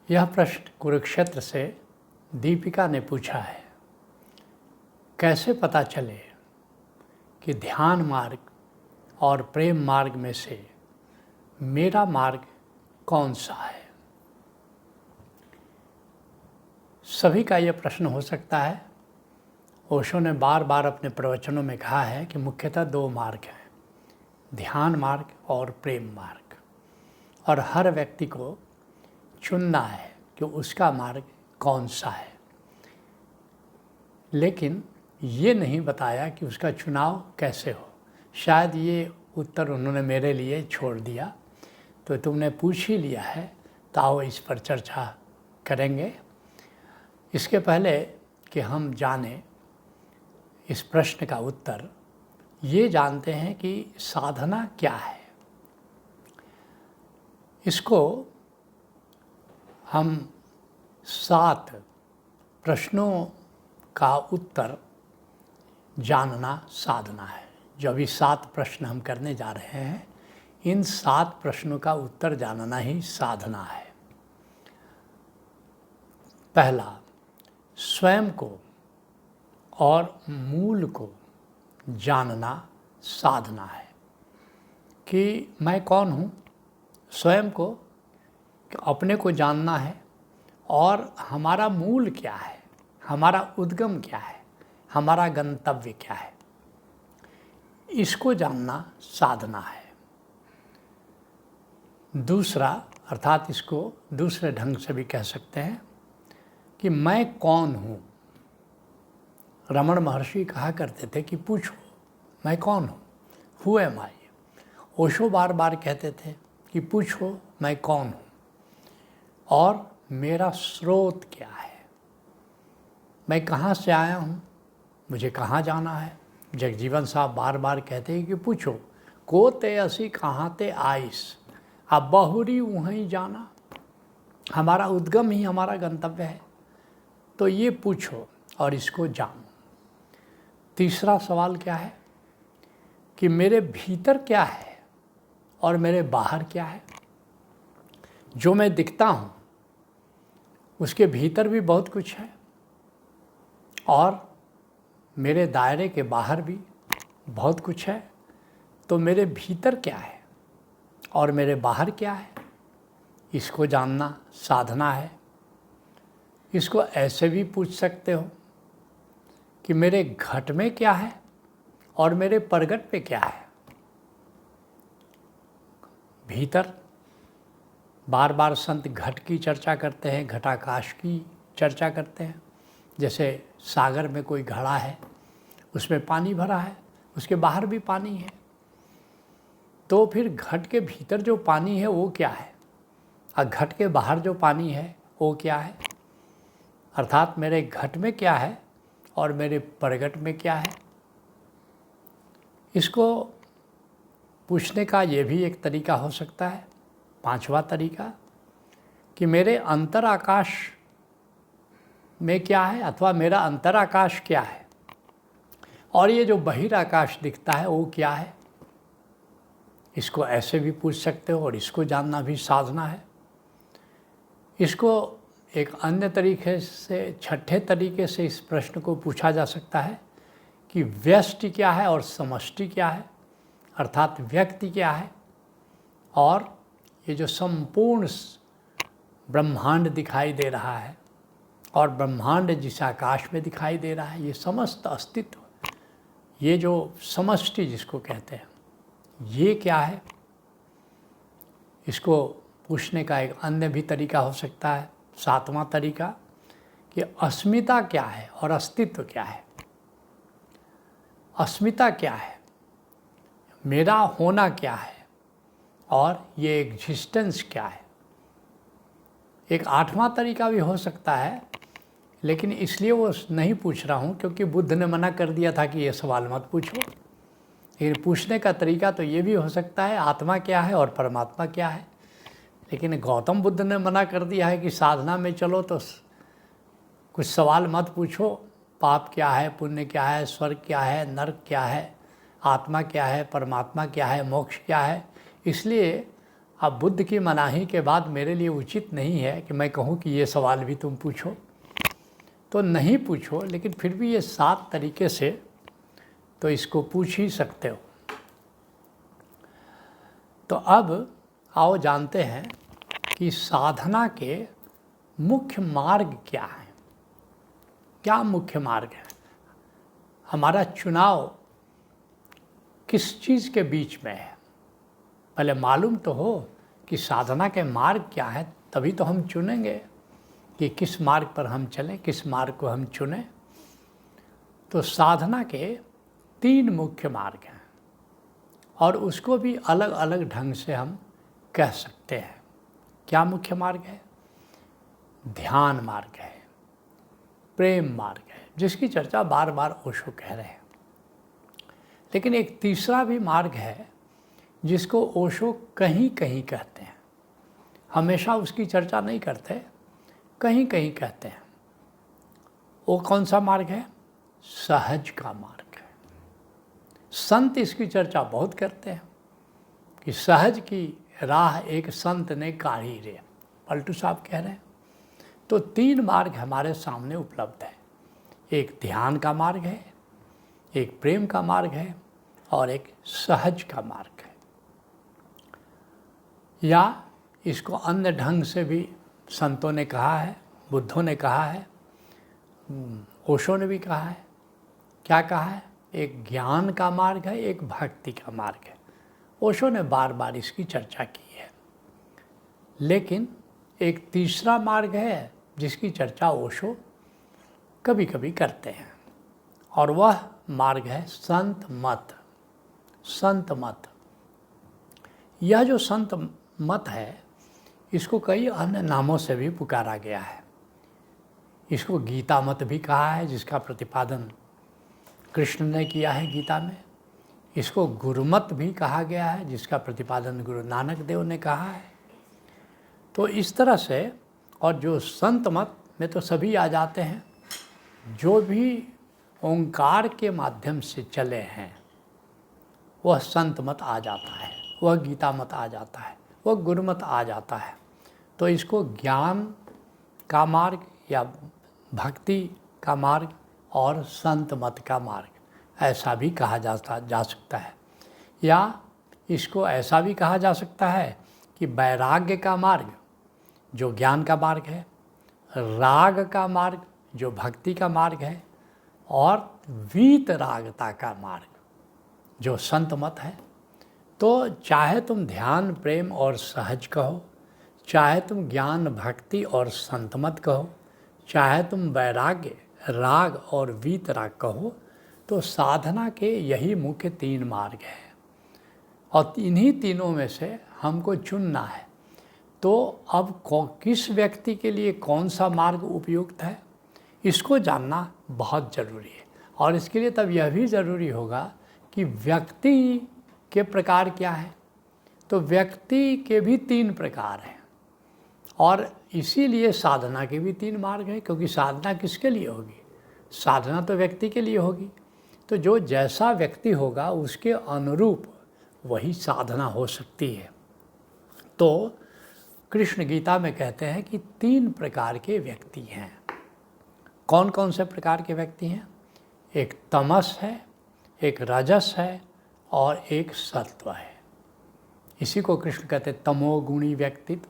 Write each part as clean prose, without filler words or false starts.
यह प्रश्न कुरुक्षेत्र से दीपिका ने पूछा है। कैसे पता चले कि ध्यान मार्ग और प्रेम मार्ग में से मेरा मार्ग कौन सा है? सभी का यह प्रश्न हो सकता है। ओशो ने बार बार अपने प्रवचनों में कहा है कि मुख्यतः दो मार्ग हैं, ध्यान मार्ग और प्रेम मार्ग, और हर व्यक्ति को चुनना है कि उसका मार्ग कौन सा है। लेकिन ये नहीं बताया कि उसका चुनाव कैसे हो। शायद ये उत्तर उन्होंने मेरे लिए छोड़ दिया, तो तुमने पूछ ही लिया है तो आओ इस पर चर्चा करेंगे। इसके पहले कि हम जाने इस प्रश्न का उत्तर, ये जानते हैं कि साधना क्या है। इसको हम 7 प्रश्नों का उत्तर जानना साधना है। जो अभी 7 प्रश्न हम करने जा रहे हैं, इन 7 प्रश्नों का उत्तर जानना ही साधना है। पहला, स्वयं को और मूल को जानना साधना है कि मैं कौन हूँ। स्वयं को, अपने को जानना है, और हमारा मूल क्या है, हमारा उद्गम क्या है, हमारा गंतव्य क्या है, इसको जानना साधना है। दूसरा, अर्थात इसको दूसरे ढंग से भी कह सकते हैं कि मैं कौन हूँ। रमण महर्षि कहा करते थे कि पूछो मैं कौन हूँ, हु एम आई। ओशो बार बार कहते थे कि पूछो मैं कौन हूँ और मेरा स्रोत क्या है, मैं कहाँ से आया हूँ, मुझे कहाँ जाना है। जगजीवन साहब बार बार कहते हैं कि पूछो को ते असी कहाँ ते आइस, अब बहुरी वहीं जाना। हमारा उद्गम ही हमारा गंतव्य है, तो ये पूछो और इसको जानो। तीसरा सवाल क्या है कि मेरे भीतर क्या है और मेरे बाहर क्या है। जो मैं दिखता हूँ उसके भीतर भी बहुत कुछ है, और मेरे दायरे के बाहर भी बहुत कुछ है। तो मेरे भीतर क्या है और मेरे बाहर क्या है, इसको जानना साधना है। इसको ऐसे भी पूछ सकते हो कि मेरे घट में क्या है और मेरे प्रगट पे क्या है। भीतर बार बार संत घट की चर्चा करते हैं, घटाकाश की चर्चा करते हैं। जैसे सागर में कोई घड़ा है, उसमें पानी भरा है, उसके बाहर भी पानी है। तो फिर घट के भीतर जो पानी है वो क्या है, और घट के बाहर जो पानी है वो क्या है। अर्थात मेरे घट में क्या है और मेरे प्रगट में क्या है। इसको पूछने का ये भी एक तरीका हो सकता है। 5वां तरीका कि मेरे अंतराकाश में क्या है, अथवा मेरा अंतराकाश क्या है, और ये जो बहिराकाश दिखता है वो क्या है। इसको ऐसे भी पूछ सकते हो, और इसको जानना भी साधना है। इसको एक अन्य तरीके से, छठे तरीके से इस प्रश्न को पूछा जा सकता है कि व्यष्टि क्या है और समष्टि क्या है। अर्थात व्यक्ति क्या है और ये जो संपूर्ण ब्रह्मांड दिखाई दे रहा है, और ब्रह्मांड जिस आकाश में दिखाई दे रहा है, ये समस्त अस्तित्व, ये जो समष्टि जिसको कहते हैं, ये क्या है। इसको पूछने का एक अन्य भी तरीका हो सकता है, 7वां तरीका, कि अस्मिता क्या है और अस्तित्व क्या है। अस्मिता क्या है, मेरा होना क्या है, और ये एग्जिस्टेंस क्या है। एक 8वां तरीका भी हो सकता है, लेकिन इसलिए वो नहीं पूछ रहा हूँ क्योंकि बुद्ध ने मना कर दिया था कि ये सवाल मत पूछो। लेकिन पूछने का तरीका तो ये भी हो सकता है, आत्मा क्या है और परमात्मा क्या है। लेकिन गौतम बुद्ध ने मना कर दिया है कि साधना में चलो तो कुछ सवाल मत पूछो, पाप क्या है, पुण्य क्या है, स्वर्ग क्या है, नरक क्या है, आत्मा क्या है, परमात्मा क्या है, मोक्ष क्या है। इसलिए अब बुद्ध की मनाही के बाद मेरे लिए उचित नहीं है कि मैं कहूँ कि ये सवाल भी तुम पूछो, तो नहीं पूछो, लेकिन फिर भी ये 7 तरीके से तो इसको पूछ ही सकते हो। तो अब आओ जानते हैं कि साधना के मुख्य मार्ग क्या हैं। क्या मुख्य मार्ग है? हमारा चुनाव किस चीज़ के बीच में है? पहले मालूम तो हो कि साधना के मार्ग क्या है, तभी तो हम चुनेंगे कि किस मार्ग पर हम चलें, किस मार्ग को हम चुनें। तो साधना के 3 मुख्य मार्ग हैं और उसको भी अलग अलग ढंग से हम कह सकते हैं। क्या मुख्य मार्ग है? ध्यान मार्ग है, प्रेम मार्ग है, जिसकी चर्चा बार बार ओशो कह रहे हैं। लेकिन एक तीसरा भी मार्ग है जिसको ओशो कहीं कहीं कहते हैं, हमेशा उसकी चर्चा नहीं करते, कहीं कहीं कहते हैं। वो कौन सा मार्ग है? सहज का मार्ग है। संत इसकी चर्चा बहुत करते हैं कि सहज की राह एक संत ने काढ़ी रे, पलटू साहब कह रहे हैं। तो 3 मार्ग हमारे सामने उपलब्ध है। एक ध्यान का मार्ग है, एक प्रेम का मार्ग है और एक सहज का मार्ग है। या इसको अन्य ढंग से भी संतों ने कहा है, बुद्धों ने कहा है, ओशो ने भी कहा है। क्या कहा है? एक ज्ञान का मार्ग है, एक भक्ति का मार्ग है। ओशो ने बार बार इसकी चर्चा की है। लेकिन एक तीसरा मार्ग है जिसकी चर्चा ओशो कभी कभी करते हैं और वह मार्ग है संत मत। संत मत, यह जो संत मत है इसको कई अन्य नामों से भी पुकारा गया है। इसको गीता मत भी कहा है, जिसका प्रतिपादन कृष्ण ने किया है गीता में। इसको गुरुमत भी कहा गया है, जिसका प्रतिपादन गुरु नानक देव ने कहा है। तो इस तरह से, और जो संत मत में तो सभी आ जाते हैं जो भी ओंकार के माध्यम से चले हैं, वह संत मत आ जाता है, वह गीता मत आ जाता है, वह गुरुमत आ जाता है। तो इसको ज्ञान का मार्ग या भक्ति का मार्ग और संत मत का मार्ग ऐसा भी कहा जा सकता है। या इसको ऐसा भी कहा जा सकता है कि वैराग्य का मार्ग जो ज्ञान का मार्ग है, राग का मार्ग जो भक्ति का मार्ग है और वीतरागता का मार्ग जो संत मत है। तो चाहे तुम ध्यान, प्रेम और सहज कहो, चाहे तुम ज्ञान, भक्ति और संत मत कहो, चाहे तुम वैराग्य, राग और वीतराग कहो, तो साधना के यही मुख्य 3 मार्ग हैं और इन्हीं तीनों में से हमको चुनना है। तो अब किस व्यक्ति के लिए कौन सा मार्ग उपयुक्त है, इसको जानना बहुत ज़रूरी है। और इसके लिए तब यह भी ज़रूरी होगा कि व्यक्ति के प्रकार क्या है। तो व्यक्ति के भी 3 प्रकार हैं और इसीलिए साधना के भी 3 मार्ग हैं, क्योंकि साधना किसके लिए होगी? साधना तो व्यक्ति के लिए होगी। तो जो जैसा व्यक्ति होगा उसके अनुरूप वही साधना हो सकती है। तो कृष्ण गीता में कहते हैं कि 3 प्रकार के व्यक्ति हैं। कौन कौन से प्रकार के व्यक्ति हैं? एक तमस है, एक रजस है और एक सत्व है। इसी को कृष्ण कहते हैं तमोगुणी व्यक्तित्व,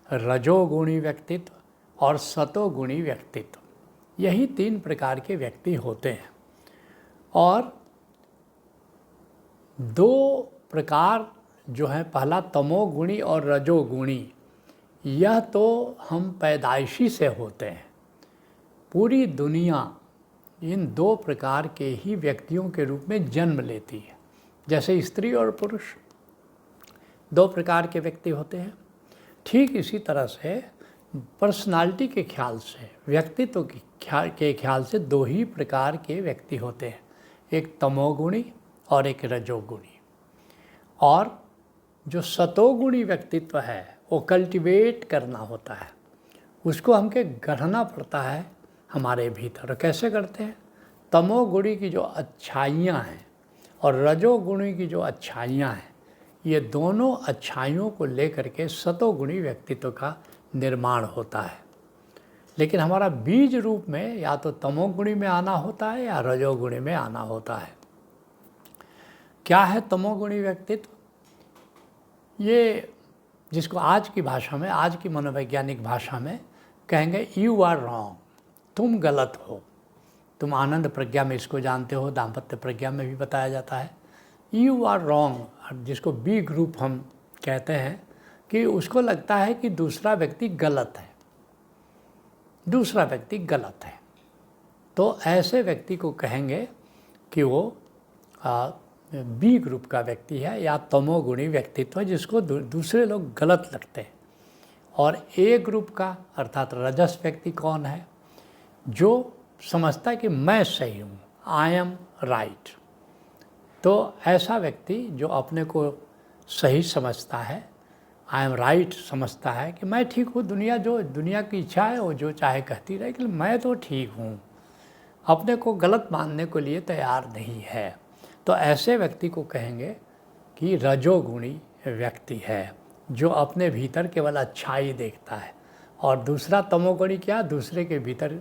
रजोगुणी व्यक्तित्व और सतोगुणी व्यक्तित्व। यही 3 प्रकार के व्यक्ति होते हैं। और 2 प्रकार जो है, पहला तमोगुणी और रजोगुणी, यह तो हम पैदाइशी से होते हैं। पूरी दुनिया इन 2 प्रकार के ही व्यक्तियों के रूप में जन्म लेती है। जैसे स्त्री और पुरुष 2 प्रकार के व्यक्ति होते हैं, ठीक इसी तरह से पर्सनालिटी के ख्याल से, व्यक्तित्व के ख्याल से 2 ही प्रकार के व्यक्ति होते हैं, एक तमोगुणी और एक रजोगुणी। और जो सतोगुणी व्यक्तित्व है वो कल्टीवेट करना होता है, उसको हमके गढ़ना पड़ता है हमारे भीतर। कैसे करते हैं? तमोगुणी की जो अच्छाइयाँ हैं और रजोगुणी की जो अच्छाइयाँ हैं, ये दोनों अच्छाइयों को लेकर के सतोगुणी व्यक्तित्व का निर्माण होता है। लेकिन हमारा बीज रूप में या तो तमोगुणी में आना होता है या रजोगुणी में आना होता है। क्या है तमोगुणी व्यक्तित्व? ये जिसको आज की भाषा में, आज की मनोवैज्ञानिक भाषा में कहेंगे यू आर रॉन्ग, तुम गलत हो। तुम आनंद प्रज्ञा में इसको जानते हो, दाम्पत्य प्रज्ञा में भी बताया जाता है यू आर रॉन्ग, जिसको बी ग्रुप हम कहते हैं कि उसको लगता है कि दूसरा व्यक्ति गलत है, दूसरा व्यक्ति गलत है। तो ऐसे व्यक्ति को कहेंगे कि वो बी ग्रुप का व्यक्ति है या तमोगुणी व्यक्तित्व है, जिसको दूसरे लोग गलत लगते हैं। और ए ग्रुप का अर्थात रजस व्यक्ति कौन है? जो समझता है कि मैं सही हूँ, आई एम राइट। तो ऐसा व्यक्ति जो अपने को सही समझता है, आई एम राइट समझता है कि मैं ठीक हूँ, दुनिया की इच्छा है वो जो चाहे कहती रहे, कि मैं तो ठीक हूँ, अपने को गलत मानने के लिए तैयार नहीं है। तो ऐसे व्यक्ति को कहेंगे कि रजोगुणी व्यक्ति है, जो अपने भीतर केवल अच्छाई देखता है, और दूसरा तमोगुणी क्या, दूसरे के भीतर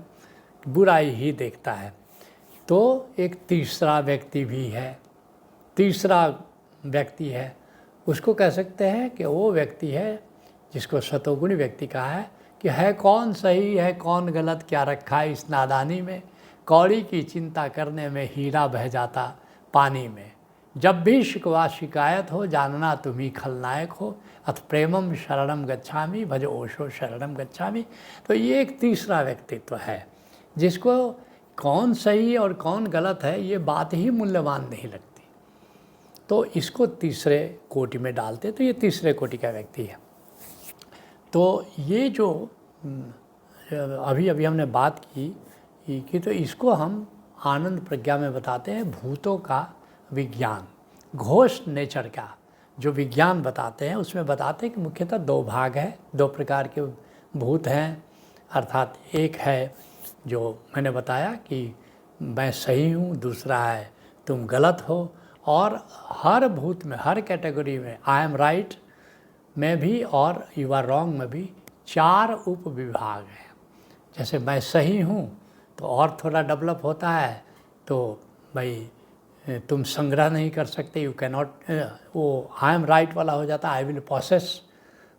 बुराई ही देखता है। तो एक तीसरा व्यक्ति भी है, तीसरा व्यक्ति है, उसको कह सकते हैं कि वो व्यक्ति है जिसको सतोगुणी व्यक्ति कहा है कि है कौन सही है कौन गलत, क्या रखा है इस नादानी में, कौड़ी की चिंता करने में हीरा बह जाता पानी में, जब भी शिकवा शिकायत हो जानना तुम ही खलनायक हो, अथ प्रेमम शरणम गच्छामि भज ओशो शरणम गच्छामि। तो ये एक तीसरा व्यक्तित्व है जिसको कौन सही और कौन गलत है ये बात ही मूल्यवान नहीं लगती, तो इसको तीसरे कोटि में डालते, तो ये तीसरे कोटि का व्यक्ति है। तो ये जो अभी हमने बात की कि तो इसको हम आनंद प्रज्ञा में बताते हैं भूतों का विज्ञान, घोस्ट नेचर का जो विज्ञान बताते हैं उसमें बताते हैं कि मुख्यतः दो भाग है, दो प्रकार के भूत हैं। अर्थात एक है जो मैंने बताया कि मैं सही हूँ, दूसरा है तुम गलत हो, और हर भूत में, हर कैटेगरी में आई एम राइट में भी और यू आर रॉन्ग में भी 4 उप विभाग हैं। जैसे मैं सही हूँ तो और थोड़ा डेवलप होता है, तो भाई तुम संग्रह नहीं कर सकते, यू कैन नॉट, वो आई एम राइट वाला हो जाता है आई विल प्रोसेस,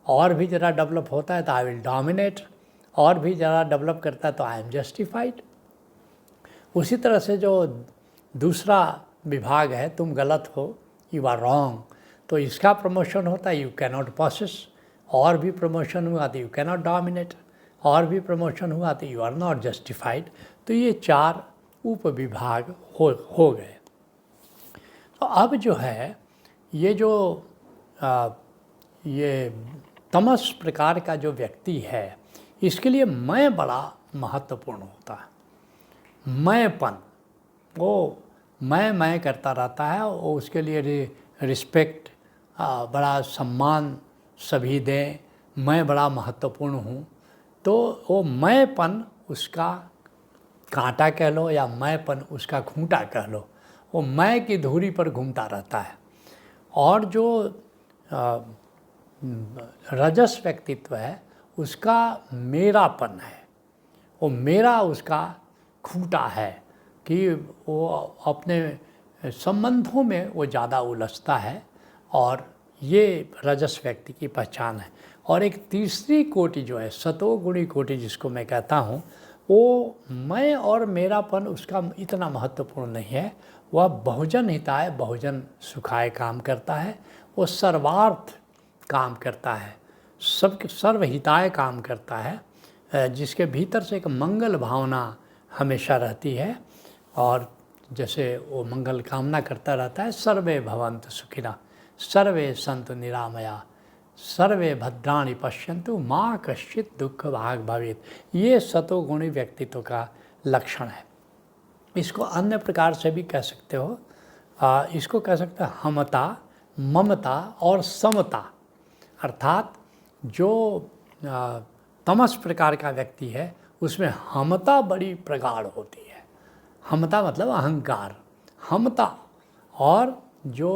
और भी ज़रा डेवलप होता है तो आई विल डोमिनेट, और भी ज़रा डेवलप करता है तो आई एम जस्टिफाइड। उसी तरह से जो दूसरा विभाग है तुम गलत हो, यू आर रॉन्ग, तो इसका प्रमोशन होता है यू कैन नॉट प्रोसेस, और भी प्रमोशन हुआ तो यू कैन नॉट डोमिनेट, और भी प्रमोशन हुआ तो यू आर नॉट जस्टिफाइड। तो ये 4 उप विभाग हो गए। तो अब जो है ये जो ये तमस प्रकार का जो व्यक्ति है इसके लिए मैं बड़ा महत्वपूर्ण होता है। मैंपन, वो मैं करता रहता है, वो उसके लिए रिस्पेक्ट, बड़ा सम्मान सभी दें, मैं बड़ा महत्वपूर्ण हूँ। तो वो मैंपन उसका कांटा कह लो या मैंपन उसका खूंटा कह लो, वो मैं की धुरी पर घूमता रहता है। और जो रजस व्यक्तित्व है उसका मेरापन है, वो मेरा उसका खूंटा है कि वो अपने संबंधों में वो ज़्यादा उलझता है, और ये रजस व्यक्ति की पहचान है। और एक तीसरी कोटि जो है सतोगुणी कोटि जिसको मैं कहता हूँ, वो मैं और मेरापन उसका इतना महत्वपूर्ण नहीं है, वह बहुजन हिताय बहुजन सुखाय काम करता है, वो सर्वार्थ काम करता है, सबके सर्वहिताय काम करता है, जिसके भीतर से एक मंगल भावना हमेशा रहती है। और जैसे वो मंगल कामना करता रहता है, सर्वे भवन्तु सुखिनः सर्वे सन्तु निरामया सर्वे भद्राणि पश्यन्तु माँ कश्चित् दुख भाग भवेत्। ये सतोगुणी व्यक्तित्व का लक्षण है। इसको अन्य प्रकार से भी कह सकते हो, इसको कह सकते हैं हमता, ममता और समता। अर्थात जो तमस प्रकार का व्यक्ति है उसमें हमता बड़ी प्रगाढ़ होती है। हमता मतलब अहंकार, हमता। और जो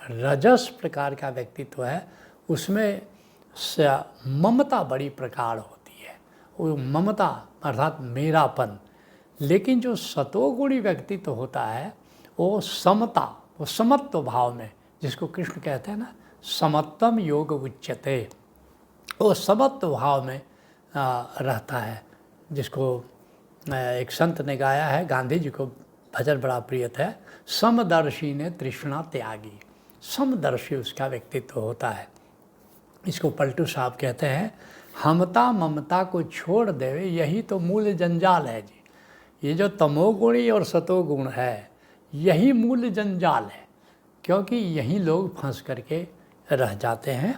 रजस प्रकार का व्यक्तित्व है उसमें ममता बड़ी प्रकार होती है, वो ममता अर्थात मेरापन। लेकिन जो सतोगुणी व्यक्तित्व होता है वो समता, वो समत्व भाव में, जिसको कृष्ण कहते हैं ना समत्वम योग उच्यते, वो समत्व भाव में रहता है, जिसको एक संत ने गाया है, गांधी जी को भजन बड़ा प्रिय था, समदर्शी ने तृष्णा त्यागी। समदर्शी उसका व्यक्तित्व होता है। इसको पलटू साहब कहते हैं, हमता ममता को छोड़ देवे यही तो मूल जंजाल है जी। ये जो तमोगुणी और सतोगुण है यही मूल जंजाल है, क्योंकि यही लोग फंस करके रह जाते हैं।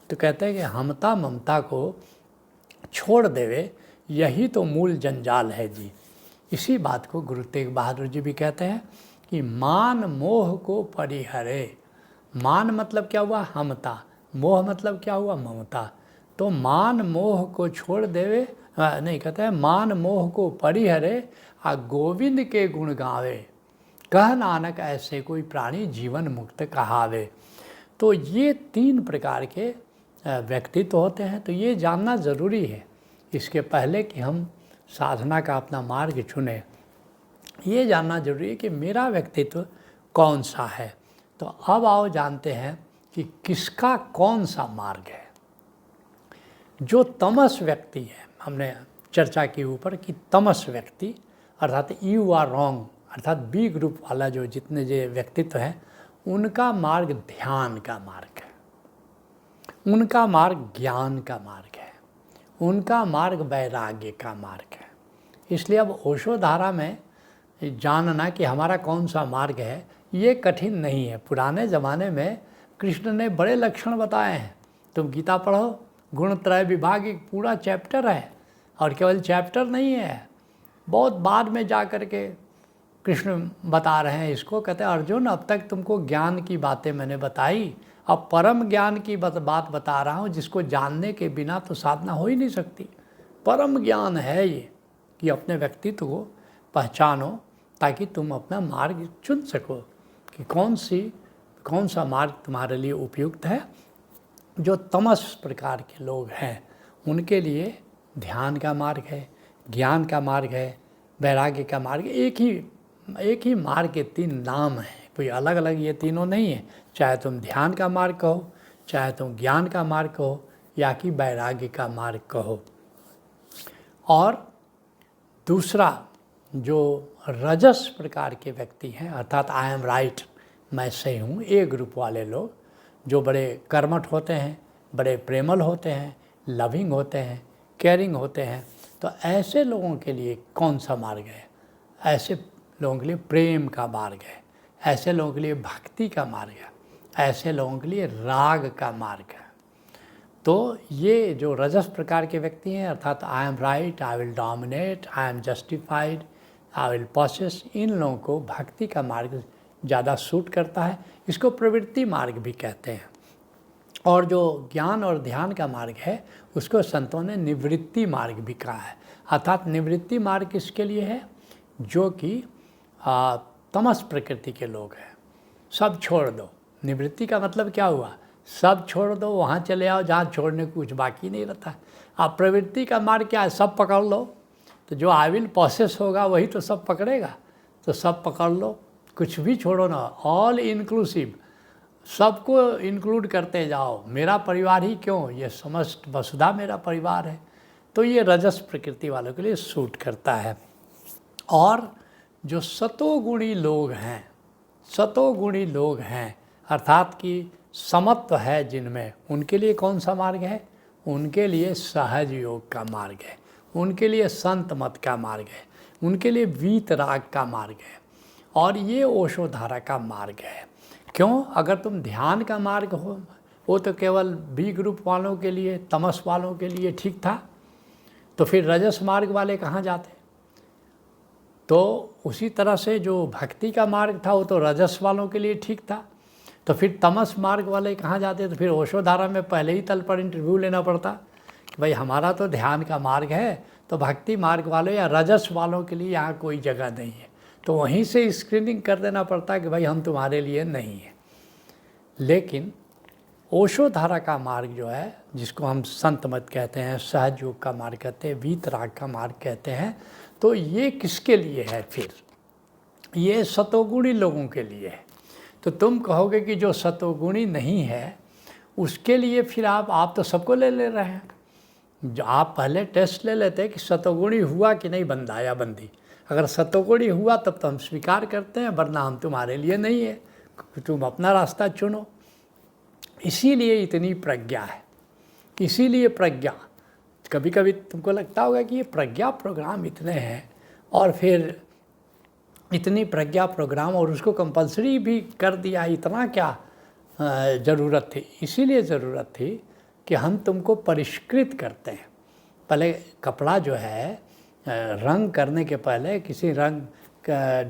तो कहते हैं कि हमता ममता को छोड़ देवे यही तो मूल जंजाल है जी। इसी बात को गुरु तेग बहादुर जी भी कहते हैं कि मान मोह को परिहरे। मान मतलब क्या हुआ? हमता। मोह मतलब क्या हुआ? ममता। तो मान मोह को छोड़ देवे, नहीं कहते हैं मान मोह को परिहरे आ गोविंद के गुण गावे, कह नानक ऐसे कोई प्राणी जीवन मुक्त कहावे। तो ये 3 प्रकार के व्यक्तित्व होते हैं। तो ये जानना ज़रूरी है इसके पहले कि हम साधना का अपना मार्ग चुने, ये जानना जरूरी है कि मेरा व्यक्तित्व कौन सा है। तो अब आओ जानते हैं कि किसका कौन सा मार्ग है। जो तमस व्यक्ति है, हमने चर्चा की ऊपर कि तमस व्यक्ति अर्थात यू आर रॉन्ग, अर्थात बी ग्रुप वाला जो जितने जो व्यक्तित्व हैं उनका मार्ग ध्यान का मार्ग है, उनका मार्ग ज्ञान का मार्ग है, उनका मार्ग वैराग्य का मार्ग है। इसलिए अब ओशो धारा में जानना कि हमारा कौन सा मार्ग है ये कठिन नहीं है। पुराने ज़माने में कृष्ण ने बड़े लक्षण बताए हैं। तुम गीता पढ़ो, गुणत्रय विभाग एक पूरा चैप्टर है, और केवल चैप्टर नहीं है, बहुत बाद में जा कर के कृष्ण बता रहे हैं इसको। कहते हैं अर्जुन अब तक तुमको ज्ञान की बातें मैंने बताई, अब परम ज्ञान की बात बता रहा हूँ, जिसको जानने के बिना तो साधना हो ही नहीं सकती। परम ज्ञान है ये कि अपने व्यक्तित्व को पहचानो ताकि तुम अपना मार्ग चुन सको कि कौन सा मार्ग तुम्हारे लिए उपयुक्त है। जो तमस प्रकार के लोग हैं उनके लिए ध्यान का मार्ग है, ज्ञान का मार्ग है, वैराग्य का मार्ग। एक ही मार्ग के 3 नाम हैं, कोई अलग अलग ये तीनों नहीं है। चाहे तुम ध्यान का मार्ग कहो, चाहे तुम ज्ञान का मार्ग कहो, या कि वैराग्य का मार्ग कहो। और दूसरा जो रजस प्रकार के व्यक्ति हैं अर्थात आई एम राइट, मैं सही हूँ, ए ग्रुप वाले लोग जो बड़े कर्मठ होते हैं, बड़े प्रेमल होते हैं, लविंग होते हैं, केयरिंग होते हैं, तो ऐसे लोगों के लिए कौन सा मार्ग है? ऐसे लोगों के लिए प्रेम का मार्ग है, ऐसे लोगों के लिए भक्ति का मार्ग है, ऐसे लोगों के लिए राग का मार्ग है। तो ये जो रजस प्रकार के व्यक्ति हैं अर्थात I am right, I will dominate, I am justified, I will possess, इन लोगों को भक्ति का मार्ग ज़्यादा सूट करता है। इसको प्रवृत्ति मार्ग भी कहते हैं। और जो ज्ञान और ध्यान का मार्ग है उसको संतों ने निवृत्ति मार्ग भी कहा है। अर्थात निवृत्ति मार्ग किसके लिए है? जो कि तमस प्रकृति के लोग हैं। सब छोड़ दो। निवृत्ति का मतलब क्या हुआ? सब छोड़ दो, वहाँ चले आओ जहाँ छोड़ने को कुछ बाकी नहीं रहता है। अब प्रवृत्ति का मार्ग क्या है? सब पकड़ लो। तो जो आई विल पॉसेस होगा वही तो सब पकड़ेगा। तो सब पकड़ लो, कुछ भी छोड़ो ना, ऑल इंक्लूसिव, सबको इंक्लूड करते जाओ। मेरा परिवार ही क्यों, ये समस्त वसुधा मेरा परिवार है। तो ये रजस प्रकृति वालों के लिए सूट करता है। और जो सतोगुणी लोग हैं, सतोगुणी लोग हैं अर्थात कि समत्व है जिनमें, उनके लिए कौन सा मार्ग है? उनके लिए सहज योग का मार्ग है, उनके लिए संत मत का मार्ग है, उनके लिए वीतराग का मार्ग है। और ये ओशो धारा का मार्ग है। क्यों? अगर तुम ध्यान का मार्ग हो वो तो केवल बी ग्रुप वालों के लिए, तमस वालों के लिए ठीक था, तो फिर रजस मार्ग वाले कहाँ जाते? तो उसी तरह से जो भक्ति का मार्ग था वो तो रजस वालों के लिए ठीक था, तो फिर तमस मार्ग वाले कहाँ जाते? तो फिर ओशो धारा में पहले ही तल पर इंटरव्यू लेना पड़ता कि भाई हमारा तो ध्यान का मार्ग है, तो भक्ति मार्ग वालों या रजस वालों के लिए यहाँ कोई जगह नहीं है। तो वहीं से स्क्रीनिंग कर देना पड़ता कि भाई हम तुम्हारे लिए नहीं है। लेकिन ओशो धारा का मार्ग जो है, जिसको हम संत मत कहते हैं, सहज योग का मार्ग कहते हैं, वीतराग का मार्ग कहते हैं, तो ये किसके लिए है फिर? ये सतोगुणी लोगों के लिए है। तो तुम कहोगे कि जो सतोगुणी नहीं है उसके लिए फिर आप तो सबको ले रहे हैं। जो आप पहले टेस्ट ले लेते हैं कि सतोगुणी हुआ कि नहीं बंदा या बंदी। अगर सतोगुणी हुआ तब तो हम स्वीकार करते हैं, वरना हम तुम्हारे लिए नहीं है, तुम अपना रास्ता चुनो। इसीलिए इतनी प्रज्ञा है, इसीलिए प्रज्ञा। कभी कभी तुमको लगता होगा कि ये प्रज्ञा प्रोग्राम इतने हैं और फिर इतनी प्रज्ञा प्रोग्राम और उसको कंपलसरी भी कर दिया, इतना क्या ज़रूरत थी? इसीलिए ज़रूरत थी कि हम तुमको परिष्कृत करते हैं। पहले कपड़ा जो है रंग करने के पहले, किसी रंग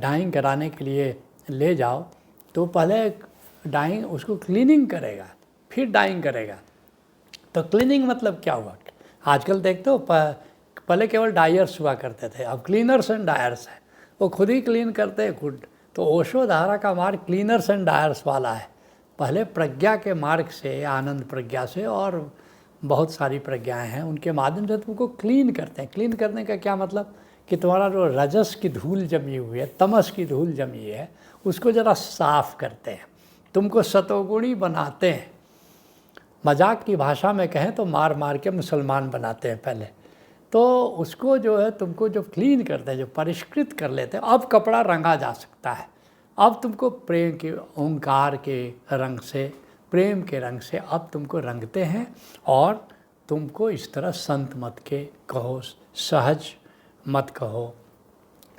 डाइंग कराने के लिए ले जाओ तो पहले डाइंग उसको क्लीनिंग करेगा, फिर डाइंग करेगा। तो क्लीनिंग मतलब क्या हुआ? आजकल देखते हो पहले केवल डायर्स हुआ करते थे, अब क्लीनर्स एंड डायर्स है, वो खुद ही क्लीन करते हैं खुद। तो ओशो धारा का मार्ग क्लीनर्स एंड डायर्स वाला है। पहले प्रज्ञा के मार्ग से, आनंद प्रज्ञा से और बहुत सारी प्रज्ञाएं हैं, उनके माध्यम से तुमको क्लीन करते हैं। क्लीन करने का क्या मतलब कि तुम्हारा जो रजस की धूल जमी हुई है, तमस की धूल जमी है, उसको ज़रा साफ करते हैं, तुमको सतोगुणी बनाते हैं। मजाक की भाषा में कहें तो मार मार के मुसलमान बनाते हैं पहले। तो उसको जो है तुमको जो क्लीन करते हैं, जो परिष्कृत कर लेते हैं, अब कपड़ा रंगा जा सकता है। अब तुमको प्रेम के ओंकार के रंग से, प्रेम के रंग से अब तुमको रंगते हैं और तुमको इस तरह संत मत के कहो, सहज मत कहो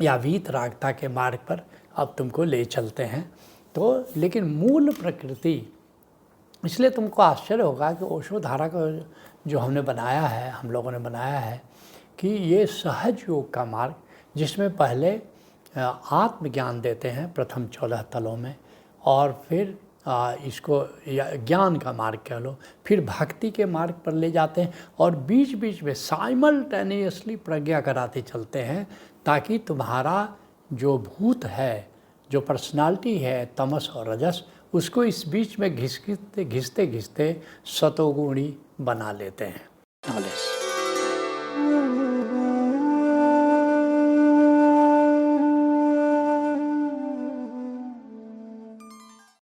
या वीतरागता के मार्ग पर अब तुमको ले चलते हैं। तो लेकिन मूल प्रकृति, इसलिए तुमको आश्चर्य होगा कि ओशो धारा का जो हमने बनाया है, हम लोगों ने बनाया है कि ये सहज योग का मार्ग, जिसमें पहले आत्मज्ञान देते हैं प्रथम 14 तलों में, और फिर इसको ज्ञान का मार्ग कह लो, फिर भक्ति के मार्ग पर ले जाते हैं और बीच बीच में साइमल्टेनियसली प्रज्ञा कराते चलते हैं, ताकि तुम्हारा जो भूत है, जो पर्सनालिटी है, तमस और रजस, उसको इस बीच में घिसते घिसते घिसते सतोगुणी बना लेते हैं।